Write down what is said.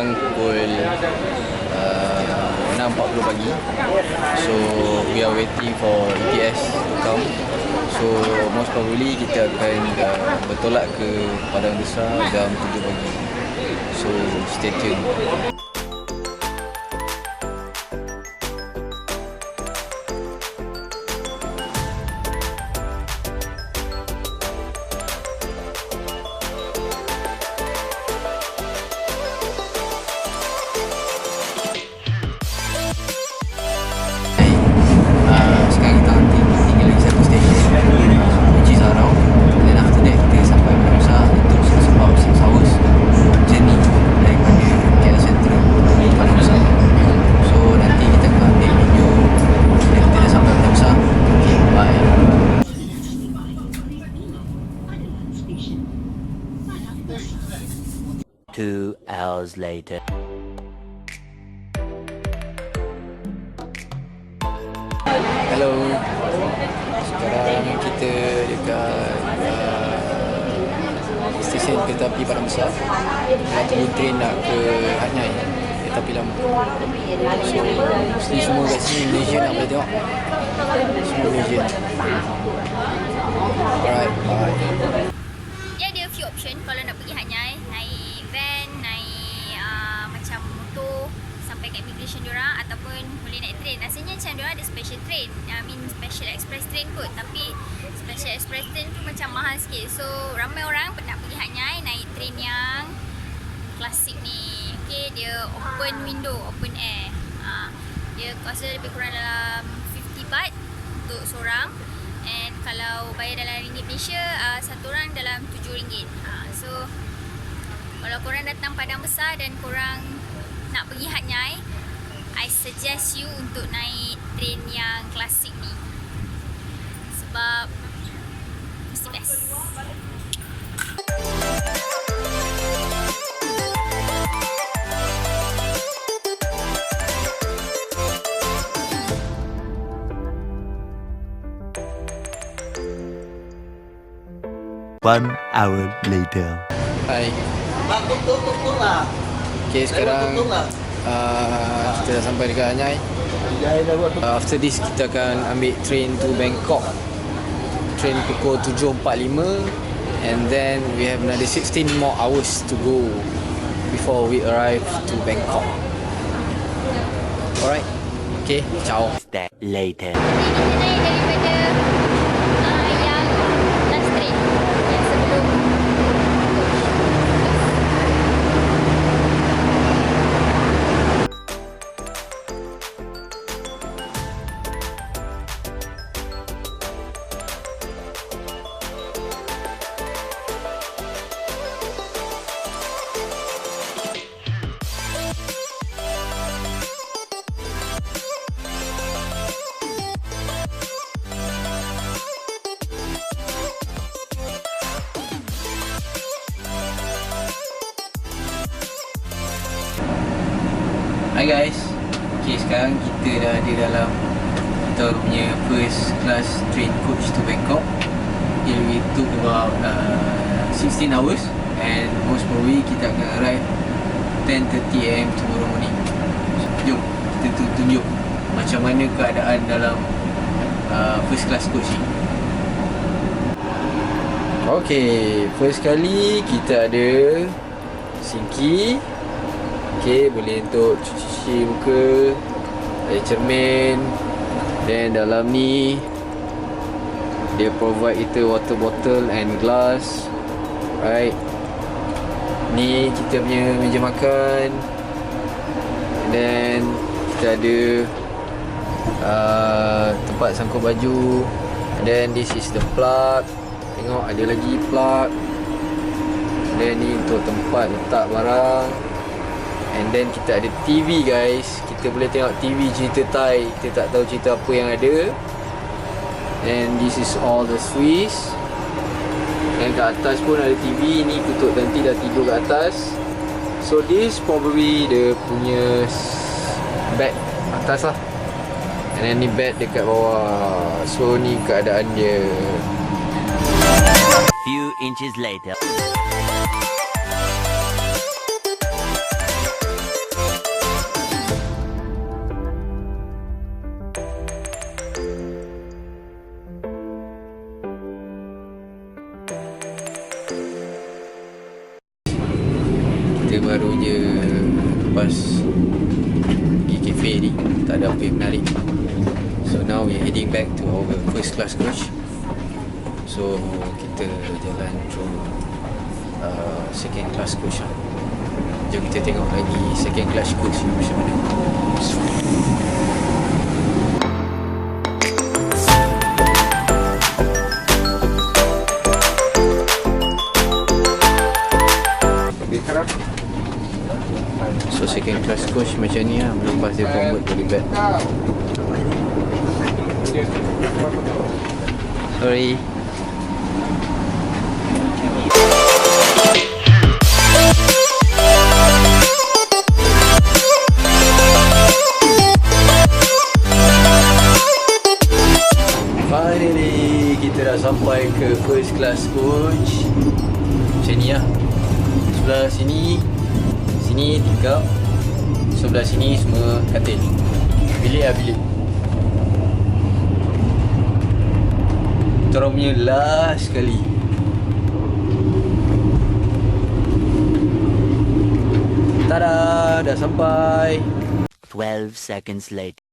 sekarang pukul 6.40 pagi. So we are waiting for ETS to come. So most probably kita akan bertolak ke Padang Besar jam 7 pagi. So stay tuned. Later. Hello. Sekarang kita dekat stesen kereta api Padang Besar. Nak tunggu train nak ke Hanyai, kereta api lama. So, mesti semua kat sini Malaysian nak boleh tengok. Semua Malaysian. Alright, bye. Dia ada few option kalau nak pergi Hanyai. Naik van, naik macam motor sampai kat immigration diorang, ataupun boleh naik train. Rasanya macam diorang ada special train, special express train kot, tapi special express train tu macam mahal sikit. So ramai orang nak pergi Hanyai naik train yang klasik ni. Okay, dia open window, open air. Dia kos lebih kurang dalam 50 baht untuk seorang. And kalau bayar dalam ringgit Malaysia, satu orang dalam RM7. So kalau korang datang Padang Besar dan korang nak pergi Hanyai, I suggest you untuk naik train yang klasik ni. Sebab mesti best. One hour later. Hai. Okay, sekarang kita dah sampai dekat Hanyai. After this kita akan ambil train to Bangkok. Train pukul 7.45, and then we have another 16 more hours to go before we arrive to Bangkok. Alright. Okay, ciao. Step later. Kita naik daripada yang last train yang sebelum. Hi guys. Okay, sekarang kita dah ada dalam kita punya first class train coach to Bangkok. We took about 16 hours, and most probably kita akan arrive 10:30 AM tomorrow morning. Jom kita tunjuk macam mana keadaan dalam first class coach ni. Okay, first kali kita ada sinki. Okay, boleh untuk cuci muka, ada cermin, dan dalam ni dia provide kita water bottle and glass. Right, ni kita punya meja makan, and then kita ada tempat sangkut baju, and then this is the plak. Tengok ada lagi plak, and then ni untuk tempat letak barang. And then kita ada TV guys. Kita boleh tengok TV cerita Thai. Kita tak tahu cerita apa yang ada. And this is all the Swiss. Dan kat atas pun ada TV. Ni kutuk nanti dah tidur kat atas. So this probably dia punya bed atas lah. And then ni bed dekat bawah. So ni keadaan dia. Few inches later. lepas pergi cafe ni, tak ada apa yang menarik. So now we heading back to our first class coach. So kita jalan through second class coach lah. Jom kita tengok lagi second class coach ni macam mana. So second class coach macam ni lah, lepas dia convert body bag. Sorry. Finally kita dah sampai ke first class coach. Macam ni lah. Sebelah sini tingkap, sebelah sini semua katil. Bilik lah bilik. Kita orang punya last sekali. Tada, dah sampai. 12 seconds later.